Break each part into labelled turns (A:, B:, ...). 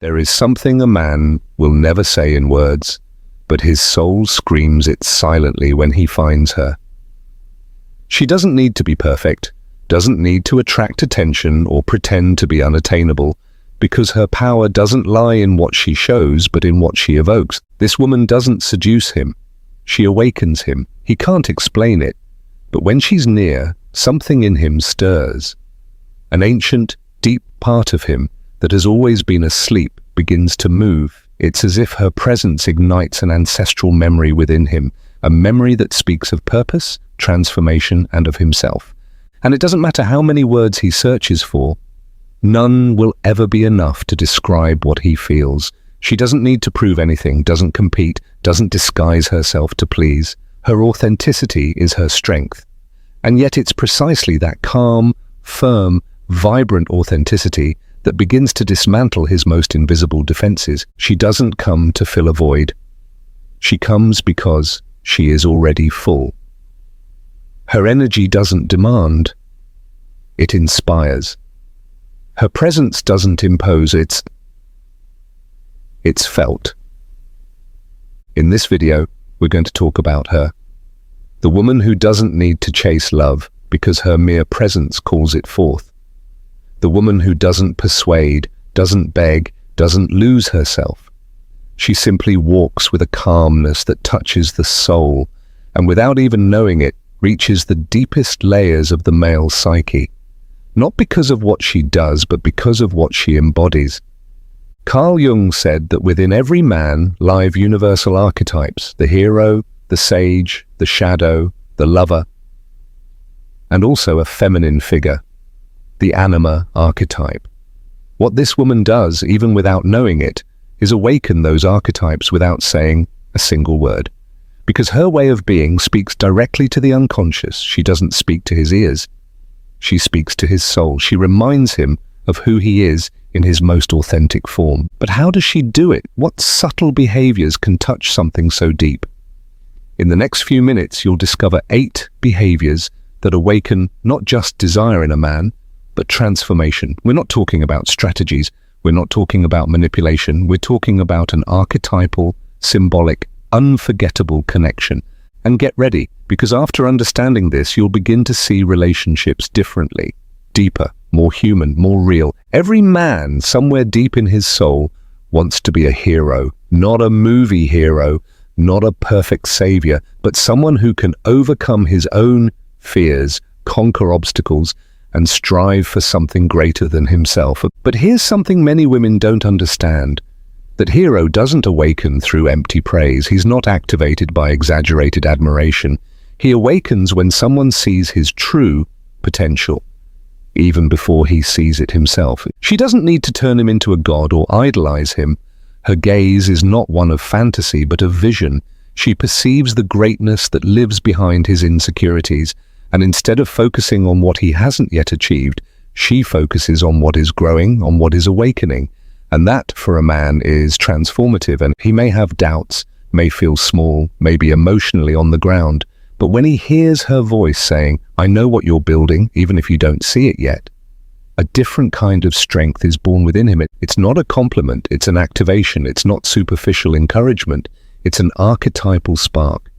A: There is something a man will never say in words, but his soul screams it silently when he finds her. She doesn't need to be perfect, doesn't need to attract attention or pretend to be unattainable, because her power doesn't lie in what she shows, but in what she evokes. This woman doesn't seduce him. She awakens him. He can't explain it, but when she's near, something in him stirs. An ancient, deep part of him that has always been asleep begins to move. It's as if her presence ignites an ancestral memory within him, a memory that speaks of purpose, transformation, and of himself. And it doesn't matter how many words he searches for, none will ever be enough to describe what he feels. She doesn't need to prove anything, doesn't compete, doesn't disguise herself to please. Her authenticity is her strength. And yet it's precisely that calm, firm, vibrant authenticity that begins to dismantle his most invisible defenses. She doesn't come to fill a void. She comes because she is already full. Her energy doesn't demand, it inspires. Her presence doesn't impose, it's felt. In this video, we're going to talk about her. The woman who doesn't need to chase love because her mere presence calls it forth. The woman who doesn't persuade, doesn't beg, doesn't lose herself. She simply walks with a calmness that touches the soul, and without even knowing it, reaches the deepest layers of the male psyche. Not because of what she does, but because of what she embodies. Carl Jung said that within every man lie universal archetypes: the hero, the sage, the shadow, the lover, and also a feminine figure, the anima archetype. What this woman does, even without knowing it, is awaken those archetypes without saying a single word. Because her way of being speaks directly to the unconscious. She doesn't speak to his ears. She speaks to his soul. She reminds him of who he is in his most authentic form. But how does she do it? What subtle behaviors can touch something so deep? In the next few minutes, you'll discover 8 behaviors that awaken not just desire in a man, but transformation. We're not talking about strategies. We're not talking about manipulation. We're talking about an archetypal, symbolic, unforgettable connection. And get ready, because after understanding this, you'll begin to see relationships differently, deeper, more human, more real. Every man, somewhere deep in his soul, wants to be a hero, not a movie hero, not a perfect savior, but someone who can overcome his own fears, conquer obstacles, and strive for something greater than himself. But here's something many women don't understand. That hero doesn't awaken through empty praise. He's not activated by exaggerated admiration. He awakens when someone sees his true potential, even before he sees it himself. She doesn't need to turn him into a god or idolize him. Her gaze is not one of fantasy, but of vision. She perceives the greatness that lives behind his insecurities, and instead of focusing on what he hasn't yet achieved, she focuses on what is growing, on what is awakening. And that, for a man, is transformative. And he may have doubts, may feel small, may be emotionally on the ground. But when he hears her voice saying, "I know what you're building, even if you don't see it yet," a different kind of strength is born within him. It's not a compliment, it's an activation. It's not superficial encouragement. It's an archetypal spark.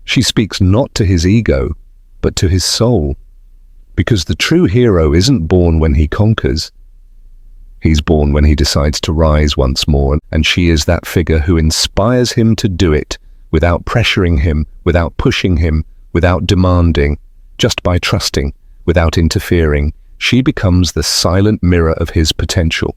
A: She speaks not to his ego, but to his soul. Because the true hero isn't born when he conquers. He's born when he decides to rise once more, and she is that figure who inspires him to do it, without pressuring him, without pushing him, without demanding, just by trusting, without interfering. She becomes the silent mirror of his potential.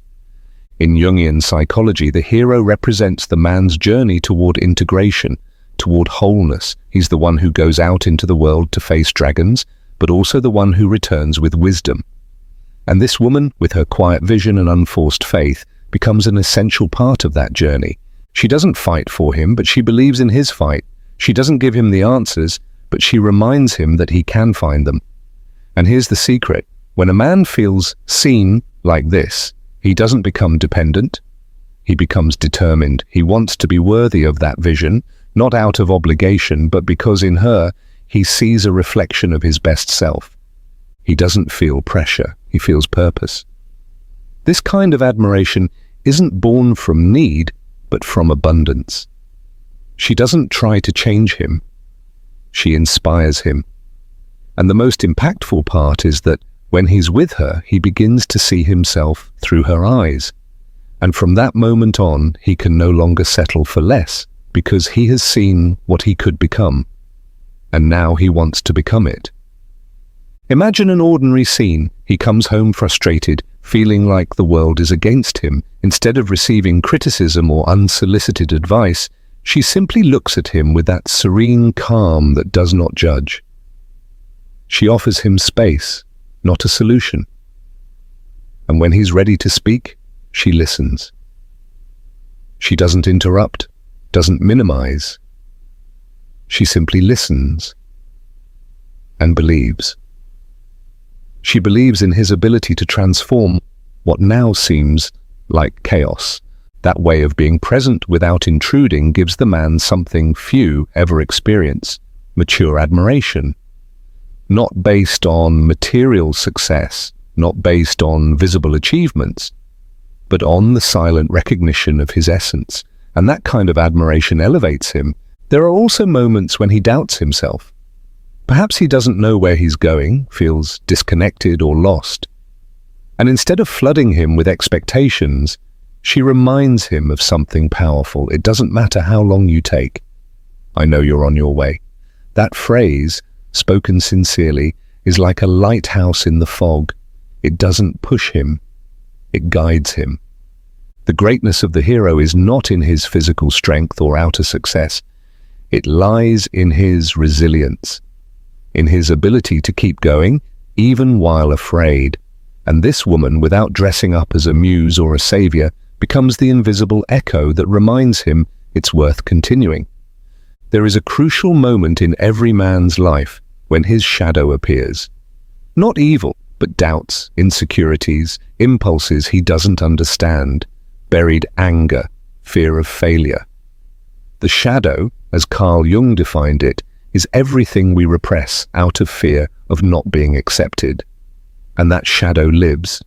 A: In Jungian psychology, the hero represents the man's journey toward integration, toward wholeness. He's the one who goes out into the world to face dragons, but also the one who returns with wisdom. And this woman, with her quiet vision and unforced faith, becomes an essential part of that journey. She doesn't fight for him, but she believes in his fight. She doesn't give him the answers, but she reminds him that he can find them. And here's the secret. When a man feels seen like this, he doesn't become dependent. He becomes determined. He wants to be worthy of that vision, not out of obligation, but because in her, he sees a reflection of his best self. He doesn't feel pressure. He feels purpose. This kind of admiration isn't born from need, but from abundance. She doesn't try to change him. She inspires him. And the most impactful part is that when he's with her, he begins to see himself through her eyes. And from that moment on, he can no longer settle for less, because he has seen what he could become. And now he wants to become it. Imagine an ordinary scene. He comes home frustrated, feeling like the world is against him. Instead of receiving criticism or unsolicited advice, she simply looks at him with that serene calm that does not judge. She offers him space, not a solution. And when he's ready to speak, she listens. She doesn't interrupt, doesn't minimize. She simply listens and believes. She believes in his ability to transform what now seems like chaos. That way of being present without intruding gives the man something few ever experience: mature admiration. Not based on material success, not based on visible achievements, but on the silent recognition of his essence. And that kind of admiration elevates him. There are also moments when he doubts himself. Perhaps he doesn't know where he's going, feels disconnected or lost. And instead of flooding him with expectations, she reminds him of something powerful. It doesn't matter how long you take. I know you're on your way. That phrase, spoken sincerely, is like a lighthouse in the fog. It doesn't push him. It guides him. The greatness of the hero is not in his physical strength or outer success. It lies in his resilience, in his ability to keep going, even while afraid. And this woman, without dressing up as a muse or a savior, becomes the invisible echo that reminds him it's worth continuing. There is a crucial moment in every man's life when his shadow appears. Not evil, but doubts, insecurities, impulses he doesn't understand, buried anger, fear of failure. The shadow, as Carl Jung defined it, is everything we repress out of fear of not being accepted. And that shadow lives,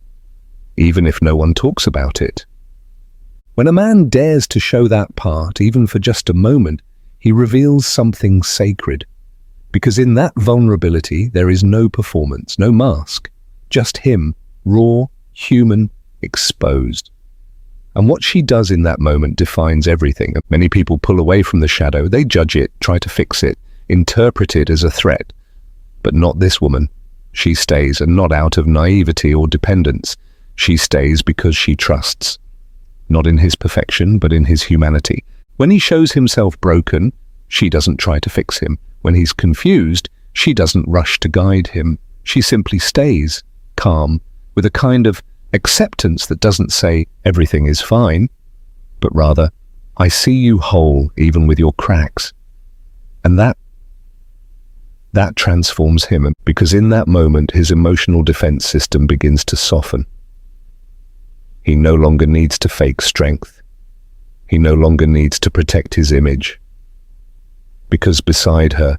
A: even if no one talks about it. When a man dares to show that part, even for just a moment, he reveals something sacred. Because in that vulnerability, there is no performance, no mask, just him, raw, human, exposed. And what she does in that moment defines everything. Many people pull away from the shadow. They judge it, try to fix it, interpret it as a threat. But not this woman. She stays, and not out of naivety or dependence. She stays because she trusts. Not in his perfection, but in his humanity. When he shows himself broken, she doesn't try to fix him. When he's confused, she doesn't rush to guide him. She simply stays, calm, with a kind of acceptance that doesn't say everything is fine, but rather, I see you whole even with your cracks. And that transforms him, because in that moment his emotional defense system begins to soften. He no longer needs to fake strength. He no longer needs to protect his image. Because beside her,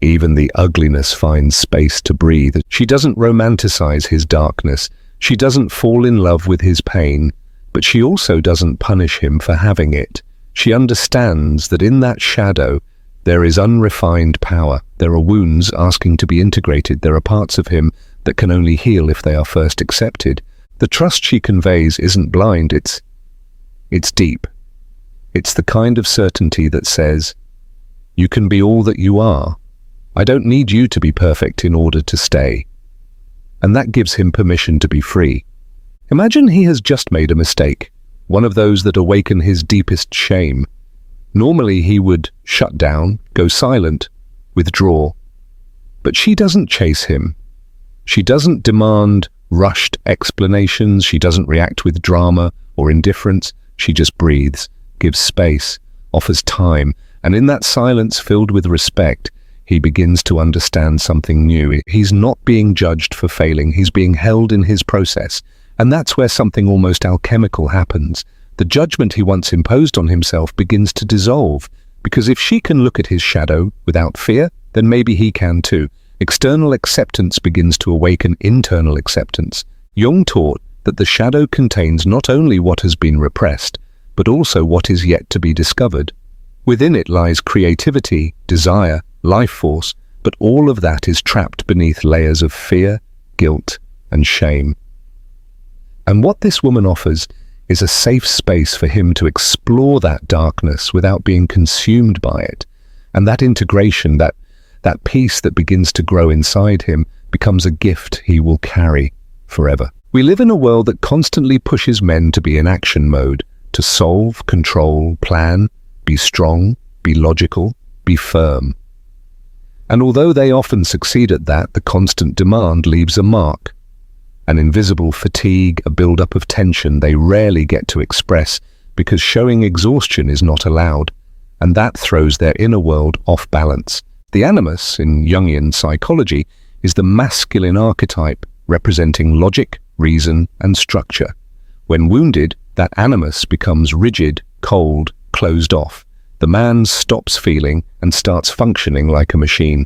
A: even the ugliness finds space to breathe. She doesn't romanticize his darkness. She doesn't fall in love with his pain, but she also doesn't punish him for having it. She understands that in that shadow, there is unrefined power. There are wounds asking to be integrated. There are parts of him that can only heal if they are first accepted. The trust she conveys isn't blind, it's deep. It's the kind of certainty that says, you can be all that you are. I don't need you to be perfect in order to stay. And that gives him permission to be free. Imagine he has just made a mistake, one of those that awaken his deepest shame. Normally he would shut down, go silent, withdraw. But she doesn't chase him. She doesn't demand rushed explanations. She doesn't react with drama or indifference. She just breathes, gives space, offers time. And in that silence filled with respect, he begins to understand something new. He's not being judged for failing. He's being held in his process. And that's where something almost alchemical happens. The judgment he once imposed on himself begins to dissolve. Because if she can look at his shadow without fear, then maybe he can too. External acceptance begins to awaken internal acceptance. Jung taught that the shadow contains not only what has been repressed, but also what is yet to be discovered. Within it lies creativity, desire, life force, but all of that is trapped beneath layers of fear, guilt, and shame. And what this woman offers is a safe space for him to explore that darkness without being consumed by it. And that integration, that peace that begins to grow inside him, becomes a gift he will carry forever. We live in a world that constantly pushes men to be in action mode, to solve, control, plan, be strong, be logical, be firm. And although they often succeed at that, the constant demand leaves a mark. An invisible fatigue, a build-up of tension they rarely get to express because showing exhaustion is not allowed, and that throws their inner world off balance. The animus, in Jungian psychology, is the masculine archetype representing logic, reason, and structure. When wounded, that animus becomes rigid, cold, closed off. The man stops feeling and starts functioning like a machine.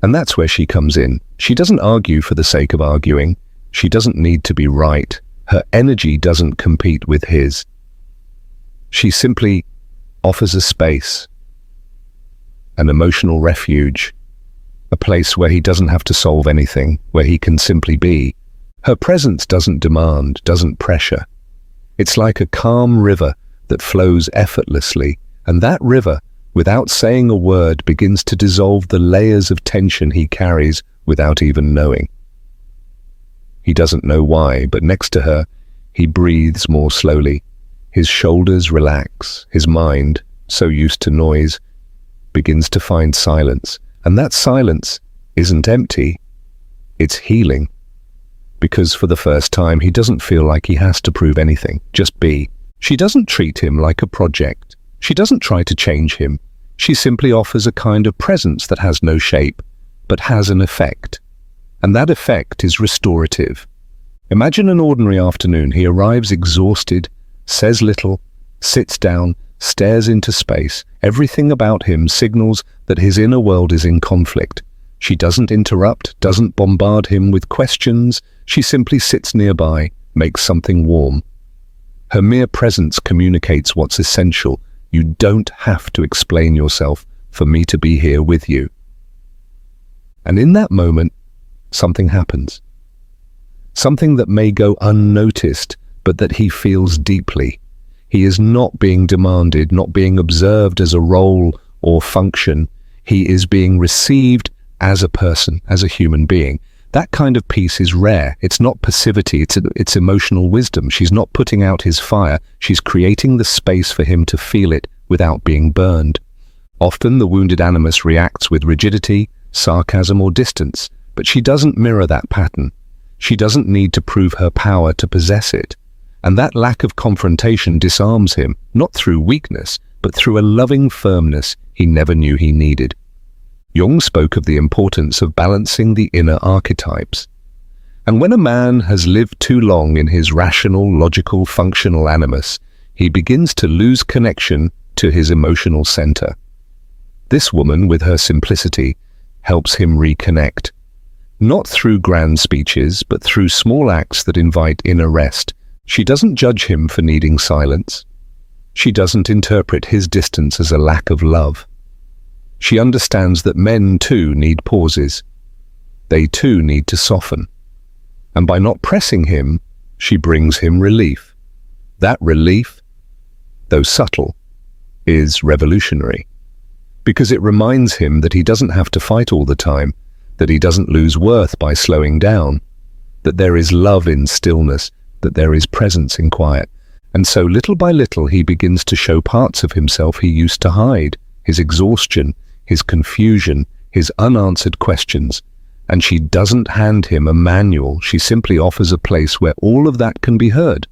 A: And that's where she comes in. She doesn't argue for the sake of arguing. She doesn't need to be right. Her energy doesn't compete with his. She simply offers a space, an emotional refuge, a place where he doesn't have to solve anything, where he can simply be. Her presence doesn't demand, doesn't pressure. It's like a calm river that flows effortlessly, and that river, without saying a word, begins to dissolve the layers of tension he carries without even knowing. He doesn't know why, but next to her, he breathes more slowly. His shoulders relax, his mind, so used to noise, begins to find silence. And that silence isn't empty, it's healing. Because for the first time, he doesn't feel like he has to prove anything, just be. She doesn't treat him like a project. She doesn't try to change him. She simply offers a kind of presence that has no shape, but has an effect. And that effect is restorative. Imagine an ordinary afternoon. He arrives exhausted, says little, sits down, stares into space. Everything about him signals that his inner world is in conflict. She doesn't interrupt, doesn't bombard him with questions. She simply sits nearby, makes something warm. Her mere presence communicates what's essential. You don't have to explain yourself for me to be here with you. And in that moment, something happens. Something that may go unnoticed, but that he feels deeply. He is not being demanded, not being observed as a role or function. He is being received as a person, as a human being. That kind of peace is rare. It's not passivity, it's emotional wisdom. She's not putting out his fire. She's creating the space for him to feel it without being burned. Often the wounded animus reacts with rigidity, sarcasm, or distance, but she doesn't mirror that pattern. She doesn't need to prove her power to possess it. And that lack of confrontation disarms him, not through weakness, but through a loving firmness he never knew he needed. Jung spoke of the importance of balancing the inner archetypes. And when a man has lived too long in his rational, logical, functional animus, he begins to lose connection to his emotional center. This woman, with her simplicity, helps him reconnect. Not through grand speeches, but through small acts that invite inner rest. She doesn't judge him for needing silence. She doesn't interpret his distance as a lack of love. She understands that men too need pauses. They too need to soften. And by not pressing him, she brings him relief. That relief, though subtle, is revolutionary. Because it reminds him that he doesn't have to fight all the time, that he doesn't lose worth by slowing down, that there is love in stillness, that there is presence in quiet. And so little by little he begins to show parts of himself he used to hide, his exhaustion, his confusion, his unanswered questions. And she doesn't hand him a manual, she simply offers a place where all of that can be heard,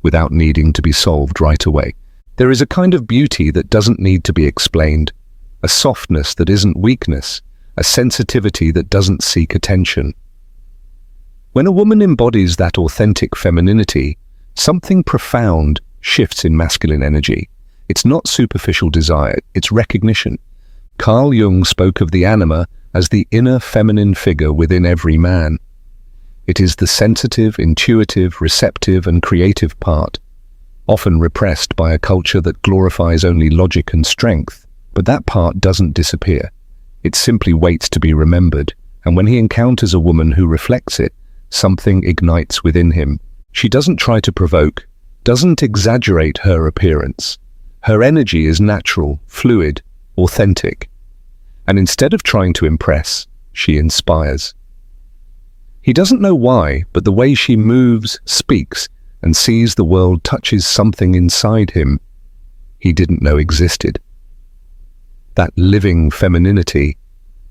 A: without needing to be solved right away. There is a kind of beauty that doesn't need to be explained, a softness that isn't weakness, a sensitivity that doesn't seek attention. When a woman embodies that authentic femininity, something profound shifts in masculine energy. It's not superficial desire, it's recognition. Carl Jung spoke of the anima as the inner feminine figure within every man. It is the sensitive, intuitive, receptive, and creative part, often repressed by a culture that glorifies only logic and strength. But that part doesn't disappear. It simply waits to be remembered, and when he encounters a woman who reflects it, something ignites within him. She doesn't try to provoke, doesn't exaggerate her appearance. Her energy is natural, fluid, authentic. And instead of trying to impress, she inspires. He doesn't know why, but the way she moves, speaks, and sees the world touches something inside him he didn't know existed. That living femininity,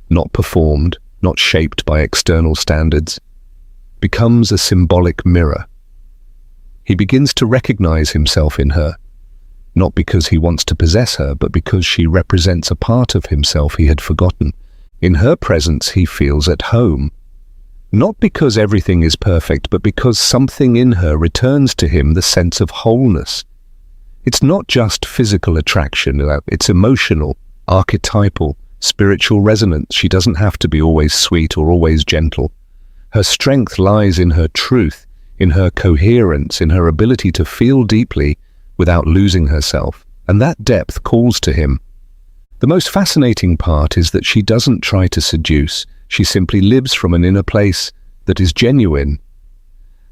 A: not performed, not shaped by external standards, becomes a symbolic mirror. He begins to recognize himself in her, not because he wants to possess her, but because she represents a part of himself he had forgotten. In her presence he feels at home, not because everything is perfect, but because something in her returns to him the sense of wholeness. It's not just physical attraction, it's emotional, archetypal, spiritual resonance. She doesn't have to be always sweet or always gentle. Her strength lies in her truth, in her coherence, in her ability to feel deeply without losing herself, and that depth calls to him. The most fascinating part is that she doesn't try to seduce. She simply lives from an inner place that is genuine.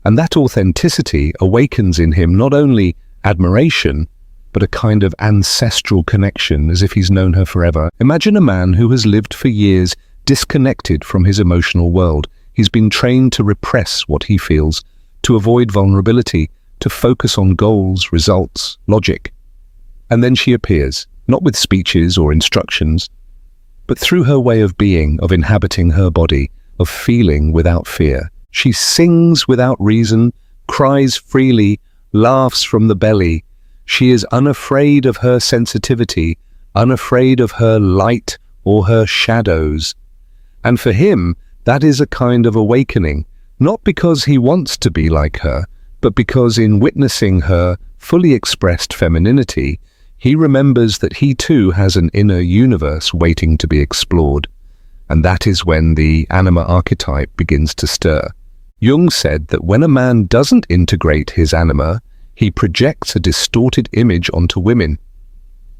A: And that authenticity awakens in him not only admiration, but a kind of ancestral connection, as if he's known her forever. Imagine a man who has lived for years disconnected from his emotional world. He's been trained to repress what he feels, to avoid vulnerability, to focus on goals, results, logic. And then she appears, not with speeches or instructions, but through her way of being, of inhabiting her body, of feeling without fear. She sings without reason, cries freely, laughs from the belly. She is unafraid of her sensitivity, unafraid of her light or her shadows. And for him, that is a kind of awakening, not because he wants to be like her, but because in witnessing her fully expressed femininity, he remembers that he too has an inner universe waiting to be explored. And that is when the anima archetype begins to stir. Jung said that when a man doesn't integrate his anima, he projects a distorted image onto women.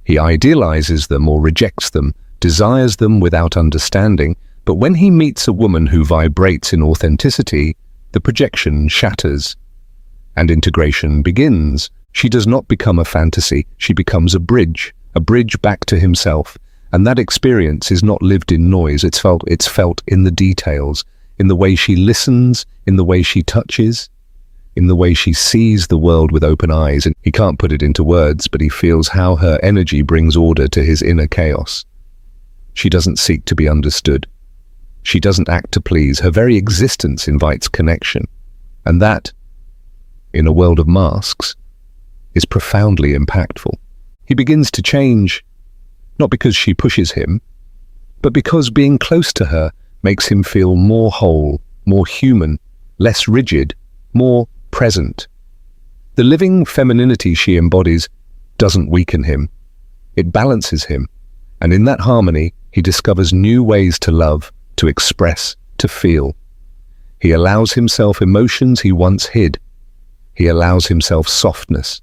A: He idealizes them or rejects them, desires them without understanding, but when he meets a woman who vibrates in authenticity, the projection shatters, and integration begins. She does not become a fantasy, she becomes a bridge back to himself. And that experience is not lived in noise, it's felt in the details, in the way she listens, in the way she touches, in the way she sees the world with open eyes. And he can't put it into words, but he feels how her energy brings order to his inner chaos. She doesn't seek to be understood. She doesn't act to please. Her very existence invites connection. And that, in a world of masks, is profoundly impactful. He begins to change, not because she pushes him, but because being close to her makes him feel more whole, more human, less rigid, more present. The living femininity she embodies doesn't weaken him. It balances him, and in that harmony, he discovers new ways to love, to express, to feel. He allows himself emotions he once hid. He allows himself softness.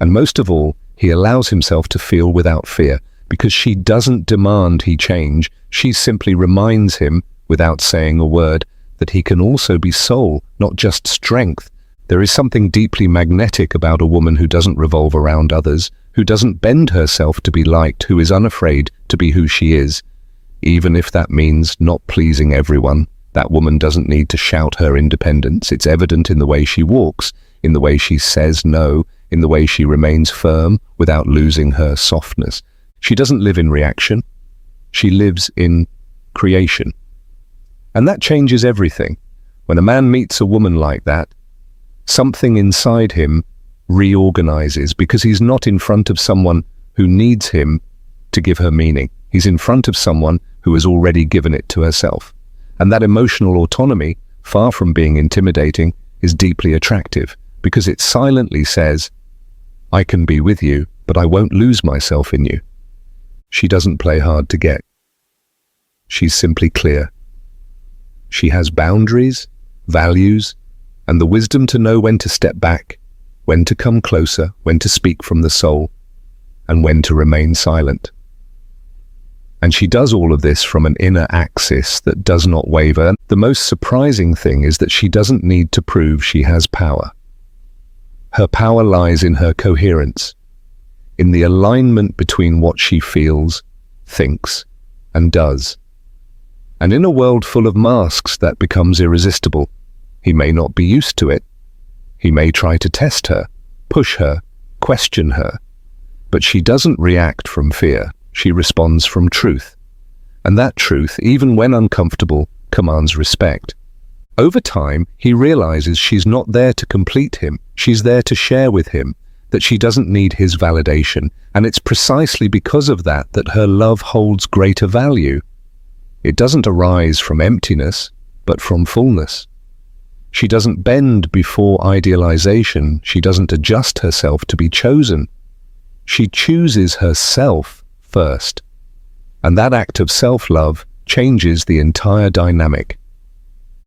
A: And most of all, he allows himself to feel without fear, because she doesn't demand he change. She simply reminds him, without saying a word, that he can also be soul, not just strength. There is something deeply magnetic about a woman who doesn't revolve around others, who doesn't bend herself to be liked, who is unafraid to be who she is. Even if that means not pleasing everyone, that woman doesn't need to shout her independence. It's evident in the way she walks, in the way she says no, in the way she remains firm without losing her softness. She doesn't live in reaction. She lives in creation. And that changes everything. When a man meets a woman like that, something inside him reorganizes, because he's not in front of someone who needs him to give her meaning. He's in front of someone who has already given it to herself. And that emotional autonomy, far from being intimidating, is deeply attractive, because it silently says, I can be with you, but I won't lose myself in you. She doesn't play hard to get. She's simply clear. She has boundaries, values, and the wisdom to know when to step back, when to come closer, when to speak from the soul, and when to remain silent. And she does all of this from an inner axis that does not waver. The most surprising thing is that she doesn't need to prove she has power. Her power lies in her coherence, in the alignment between what she feels, thinks, and does. And in a world full of masks, that becomes irresistible. He may not be used to it. He may try to test her, push her, question her. But she doesn't react from fear. She responds from truth. And that truth, even when uncomfortable, commands respect. Over time, he realizes she's not there to complete him. She's there to share with him, that she doesn't need his validation. And it's precisely because of that that her love holds greater value. It doesn't arise from emptiness, but from fullness. She doesn't bend before idealization. She doesn't adjust herself to be chosen. She chooses herself first. And that act of self-love changes the entire dynamic.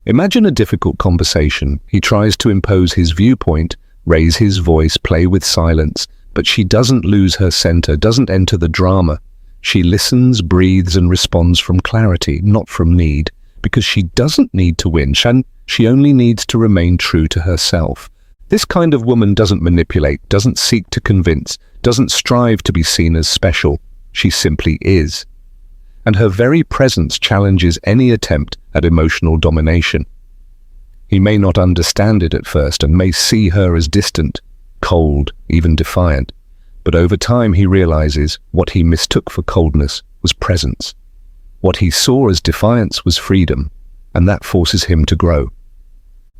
A: Imagine a difficult conversation. He tries to impose his viewpoint, raise his voice, play with silence, but she doesn't lose her center, doesn't enter the drama. She listens, breathes, and responds from clarity, not from need, because she doesn't need to win. She only needs to remain true to herself. This kind of woman doesn't manipulate, doesn't seek to convince, doesn't strive to be seen as special. She simply is. And her very presence challenges any attempt at emotional domination. He may not understand it at first and may see her as distant, cold, even defiant. But over time he realizes what he mistook for coldness was presence. What he saw as defiance was freedom, and that forces him to grow.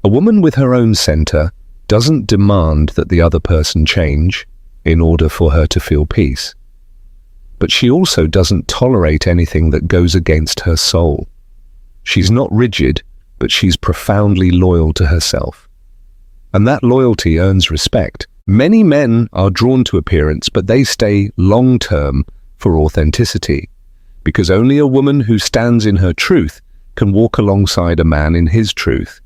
A: A woman with her own center doesn't demand that the other person change in order for her to feel peace. But she also doesn't tolerate anything that goes against her soul. She's not rigid, but she's profoundly loyal to herself. And that loyalty earns respect. Many men are drawn to appearance, but they stay long-term for authenticity, because only a woman who stands in her truth can walk alongside a man in his truth.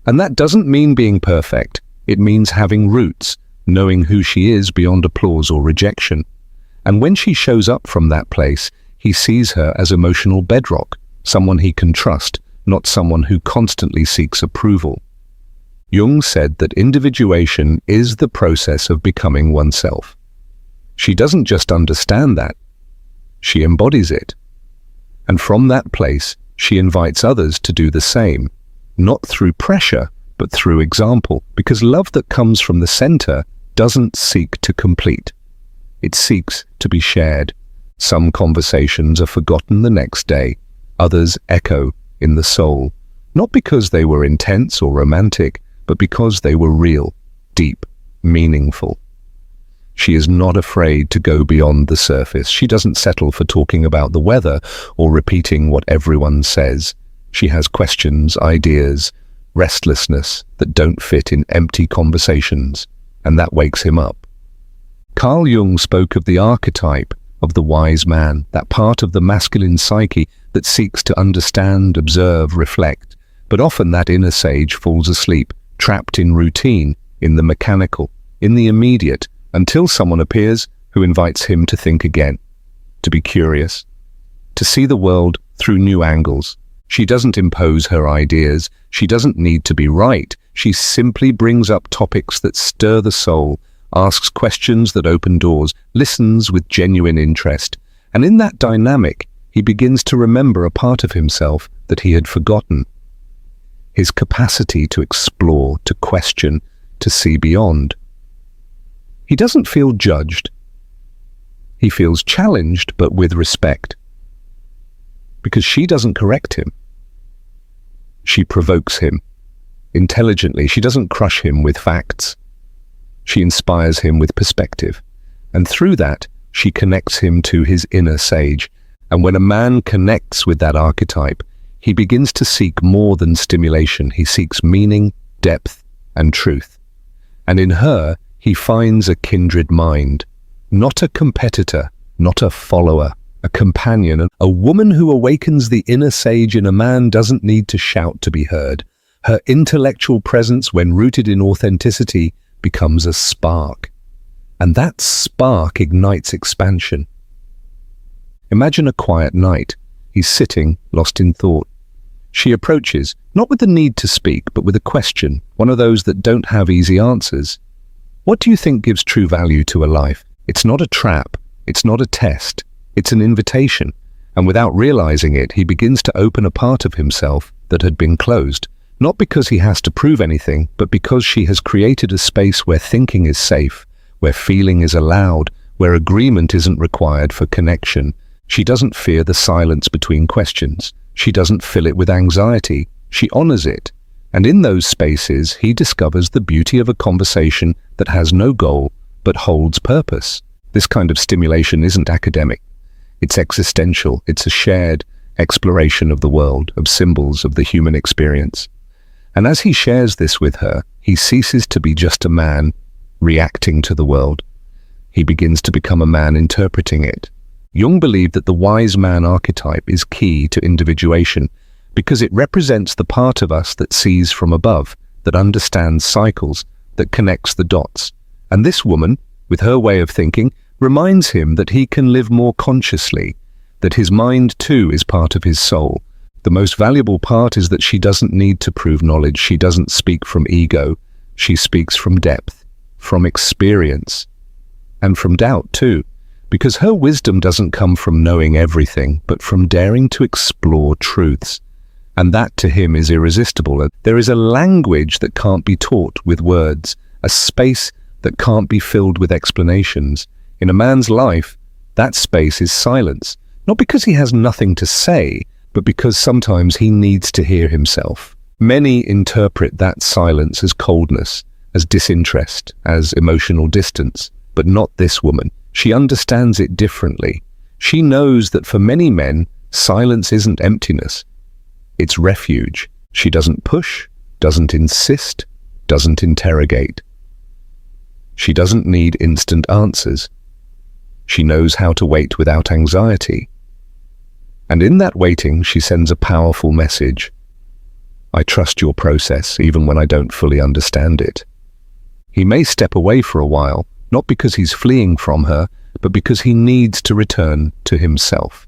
A: And that doesn't mean being perfect. It means having roots, knowing who she is beyond applause or rejection. And when she shows up from that place, he sees her as emotional bedrock, someone he can trust, not someone who constantly seeks approval. Jung said that individuation is the process of becoming oneself. She doesn't just understand that, she embodies it. And from that place, she invites others to do the same, not through pressure, but through example, because love that comes from the center doesn't seek to complete. It seeks to be shared. Some conversations are forgotten the next day, others echo in the soul, not because they were intense or romantic, but because they were real, deep, meaningful. She is not afraid to go beyond the surface. She doesn't settle for talking about the weather or repeating what everyone says. She has questions, ideas, restlessness that don't fit in empty conversations, and that wakes him up. Carl Jung spoke of the archetype of the wise man, that part of the masculine psyche that seeks to understand, observe, reflect. But often that inner sage falls asleep, trapped in routine, in the mechanical, in the immediate, until someone appears who invites him to think again, to be curious, to see the world through new angles. She doesn't impose her ideas. She doesn't need to be right. She simply brings up topics that stir the soul, asks questions that open doors, listens with genuine interest. And in that dynamic, he begins to remember a part of himself that he had forgotten. His capacity to explore, to question, to see beyond. He doesn't feel judged. He feels challenged, but with respect. Because she doesn't correct him. She provokes him. Intelligently, she doesn't crush him with facts. She inspires him with perspective. And through that, she connects him to his inner sage. And when a man connects with that archetype, he begins to seek more than stimulation. He seeks meaning, depth, and truth. And in her, he finds a kindred mind, not a competitor, not a follower, a companion. A woman who awakens the inner sage in a man doesn't need to shout to be heard, Her intellectual presence, when rooted in authenticity, becomes a spark. And that spark ignites expansion. Imagine a quiet night. He's sitting, lost in thought. She approaches, not with the need to speak, but with a question, one of those that don't have easy answers. What do you think gives true value to a life? It's not a trap. It's not a test. It's an invitation. And without realizing it, he begins to open a part of himself that had been closed. Not because he has to prove anything, but because she has created a space where thinking is safe, where feeling is allowed, where agreement isn't required for connection. She doesn't fear the silence between questions. She doesn't fill it with anxiety. She honors it. And in those spaces, he discovers the beauty of a conversation that has no goal, but holds purpose. This kind of stimulation isn't academic. It's existential. It's a shared exploration of the world, of symbols, of the human experience. And as he shares this with her, he ceases to be just a man reacting to the world. He begins to become a man interpreting it. Jung believed that the wise man archetype is key to individuation because it represents the part of us that sees from above, that understands cycles, that connects the dots. And this woman, with her way of thinking, reminds him that he can live more consciously, that his mind too is part of his soul. The most valuable part is that she doesn't need to prove knowledge. She doesn't speak from ego. She speaks from depth, from experience, and from doubt too, because her wisdom doesn't come from knowing everything, but from daring to explore truths. And that to him is irresistible. There is a language that can't be taught with words, a space that can't be filled with explanations. In a man's life, that space is silence, not because he has nothing to say, but because sometimes he needs to hear himself. Many interpret that silence as coldness, as disinterest, as emotional distance, but not this woman. She understands it differently. She knows that for many men, silence isn't emptiness. It's refuge. She doesn't push, doesn't insist, doesn't interrogate. She doesn't need instant answers. She knows how to wait without anxiety. And in that waiting, she sends a powerful message. I trust your process, even when I don't fully understand it. He may step away for a while, not because he's fleeing from her, but because he needs to return to himself.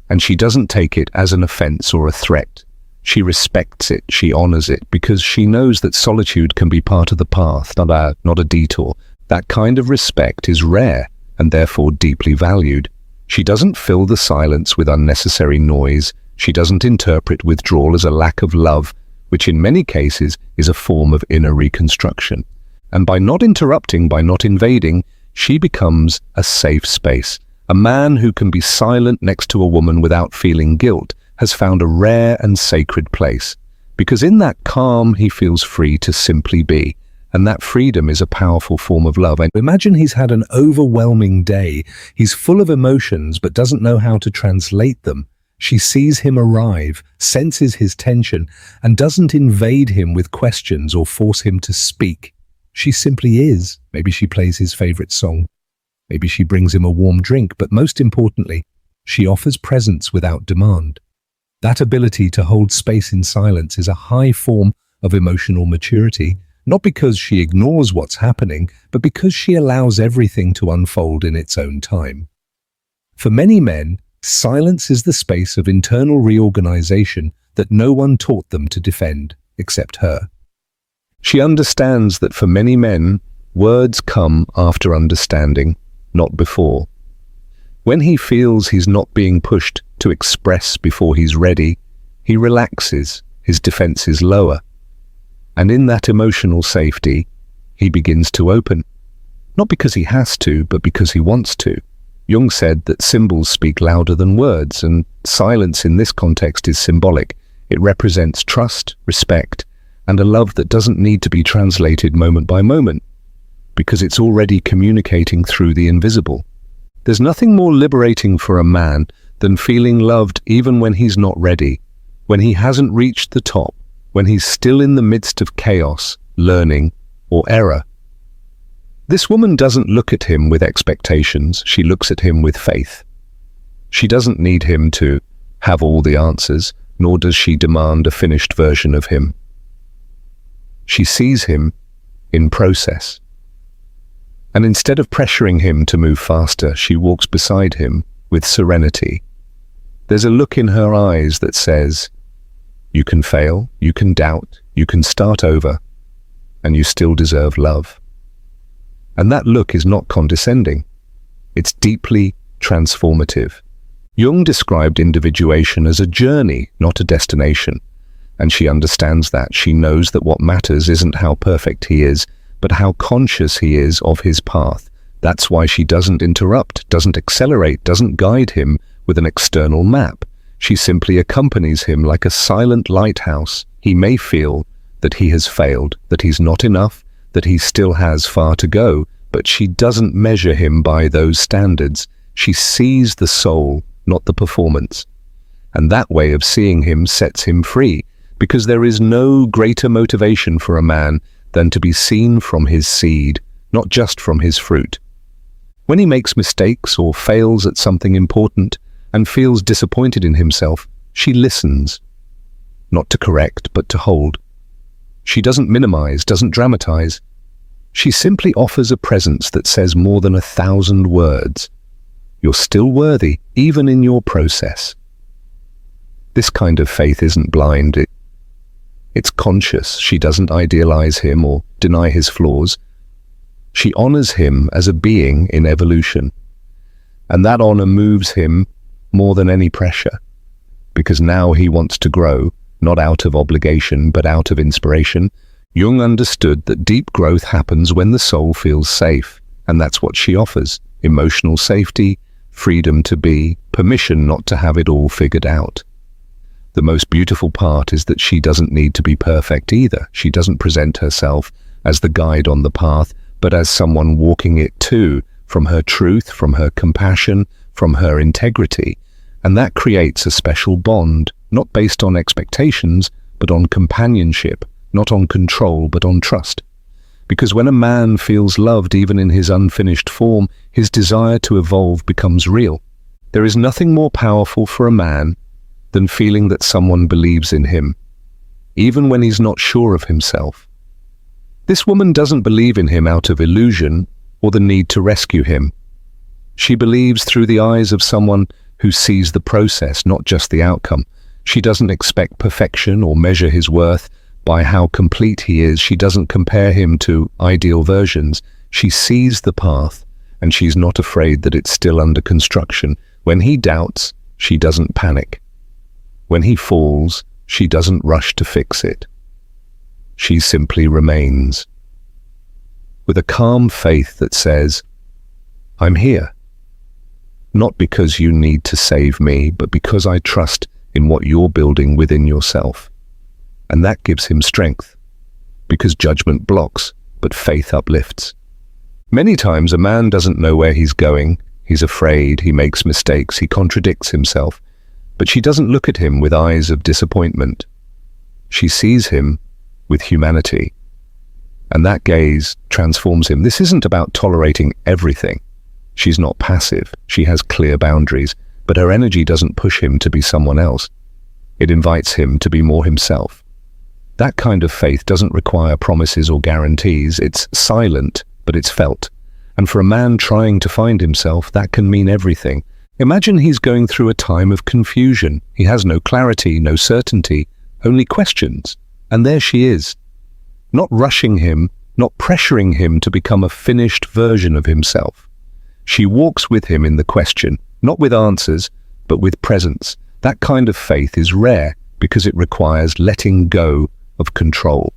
A: And she doesn't take it as an offense or a threat. She respects it, she honors it, because she knows that solitude can be part of the path, not a detour. That kind of respect is rare and therefore deeply valued. She doesn't fill the silence with unnecessary noise. She doesn't interpret withdrawal as a lack of love, which in many cases is a form of inner reconstruction. And by not interrupting, by not invading, she becomes a safe space. A man who can be silent next to a woman without feeling guilt has found a rare and sacred place, because in that calm he feels free to simply be. And that freedom is a powerful form of love. And imagine he's had an overwhelming day. He's full of emotions but doesn't know how to translate them. She sees him arrive, senses his tension, and doesn't invade him with questions or force him to speak. She simply is. Maybe she plays his favorite song. Maybe she brings him a warm drink, but most importantly, she offers presence without demand. That ability to hold space in silence is a high form of emotional maturity, not because she ignores what's happening, but because she allows everything to unfold in its own time. For many men, silence is the space of internal reorganization that no one taught them to defend, except her. She understands that for many men, words come after understanding, not before. When he feels he's not being pushed to express before he's ready, he relaxes, his defenses lower. And in that emotional safety, he begins to open. Not because he has to, but because he wants to. Jung said that symbols speak louder than words, and silence in this context is symbolic. It represents trust, respect, and a love that doesn't need to be translated moment by moment, because it's already communicating through the invisible. There's nothing more liberating for a man than feeling loved even when he's not ready, when he hasn't reached the top, when he's still in the midst of chaos, learning, or error. This woman doesn't look at him with expectations, she looks at him with faith. She doesn't need him to have all the answers, nor does she demand a finished version of him. She sees him in process. And instead of pressuring him to move faster, she walks beside him with serenity. There's a look in her eyes that says, you can fail, you can doubt, you can start over, and you still deserve love. And that look is not condescending. It's deeply transformative. Jung described individuation as a journey, not a destination. And she understands that. She knows that what matters isn't how perfect he is, but how conscious he is of his path. That's why she doesn't interrupt, doesn't accelerate, doesn't guide him with an external map. She simply accompanies him like a silent lighthouse. He may feel that he has failed, that he's not enough, that he still has far to go, but she doesn't measure him by those standards. She sees the soul, not the performance. And that way of seeing him sets him free, because there is no greater motivation for a man than to be seen from his seed, not just from his fruit. When he makes mistakes or fails at something important and feels disappointed in himself, she listens, not to correct, but to hold. She doesn't minimize, doesn't dramatize. She simply offers a presence that says more than 1,000 words. You're still worthy, even in your process. This kind of faith isn't blind. It's conscious. She doesn't idealize him or deny his flaws. She honors him as a being in evolution. And that honor moves him more than any pressure, because now he wants to grow, not out of obligation, but out of inspiration. Jung understood that deep growth happens when the soul feels safe, and that's what she offers: emotional safety, freedom to be, permission not to have it all figured out. The most beautiful part is that she doesn't need to be perfect either. She doesn't present herself as the guide on the path, but as someone walking it too, from her truth, from her compassion, from her integrity. And that creates a special bond, not based on expectations, but on companionship, not on control, but on trust. Because when a man feels loved even in his unfinished form, his desire to evolve becomes real. There is nothing more powerful for a man than feeling that someone believes in him, even when he's not sure of himself. This woman doesn't believe in him out of illusion or the need to rescue him. She believes through the eyes of someone who sees the process, not just the outcome. She doesn't expect perfection or measure his worth by how complete he is. She doesn't compare him to ideal versions. She sees the path, and she's not afraid that it's still under construction. When he doubts, she doesn't panic. When he falls, she doesn't rush to fix it. She simply remains, with a calm faith that says, I'm here. Not because you need to save me, but because I trust in what you're building within yourself. And that gives him strength, because judgment blocks, but faith uplifts. Many times a man doesn't know where he's going. He's afraid, he makes mistakes, he contradicts himself. But she doesn't look at him with eyes of disappointment. She sees him with humanity. And that gaze transforms him. This isn't about tolerating everything. She's not passive. She has clear boundaries, but her energy doesn't push him to be someone else. It invites him to be more himself. That kind of faith doesn't require promises or guarantees. It's silent, but it's felt. And for a man trying to find himself, that can mean everything. Imagine he's going through a time of confusion. He has no clarity, no certainty, only questions. And there she is, not rushing him, not pressuring him to become a finished version of himself. She walks with him in the question, not with answers, but with presence. That kind of faith is rare because it requires letting go of control,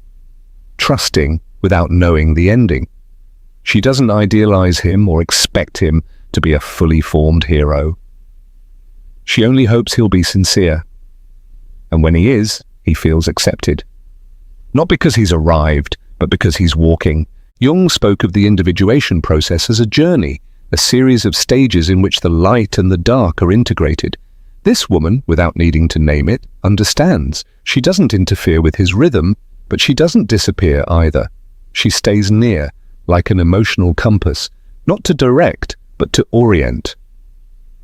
A: trusting without knowing the ending. She doesn't idealize him or expect him to be a fully formed hero. She only hopes he'll be sincere. And when he is, he feels accepted. Not because he's arrived, but because he's walking. Jung spoke of the individuation process as a journey, a series of stages in which the light and the dark are integrated. This woman, without needing to name it, understands. She doesn't interfere with his rhythm, but she doesn't disappear either. She stays near, like an emotional compass, not to direct, but to orient.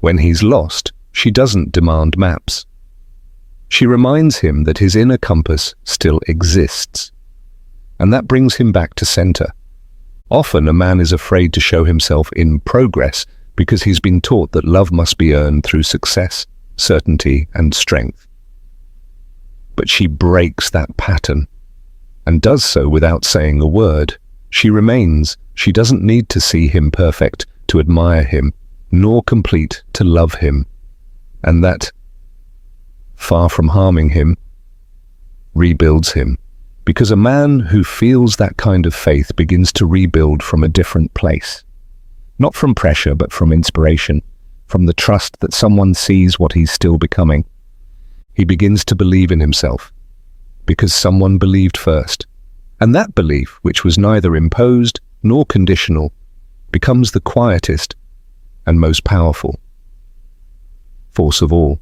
A: When he's lost, she doesn't demand maps. She reminds him that his inner compass still exists. and that brings him back to center. Often a man is afraid to show himself in progress because he's been taught that love must be earned through success, certainty, and strength. But she breaks that pattern, and does so without saying a word. She remains. She doesn't need to see him perfect to admire him, nor complete to love him. And that, far from harming him, rebuilds him. Because a man who feels that kind of faith begins to rebuild from a different place. Not from pressure, but from inspiration, from the trust that someone sees what he's still becoming. He begins to believe in himself, because someone believed first. And that belief, which was neither imposed nor conditional, becomes the quietest and most powerful force of all.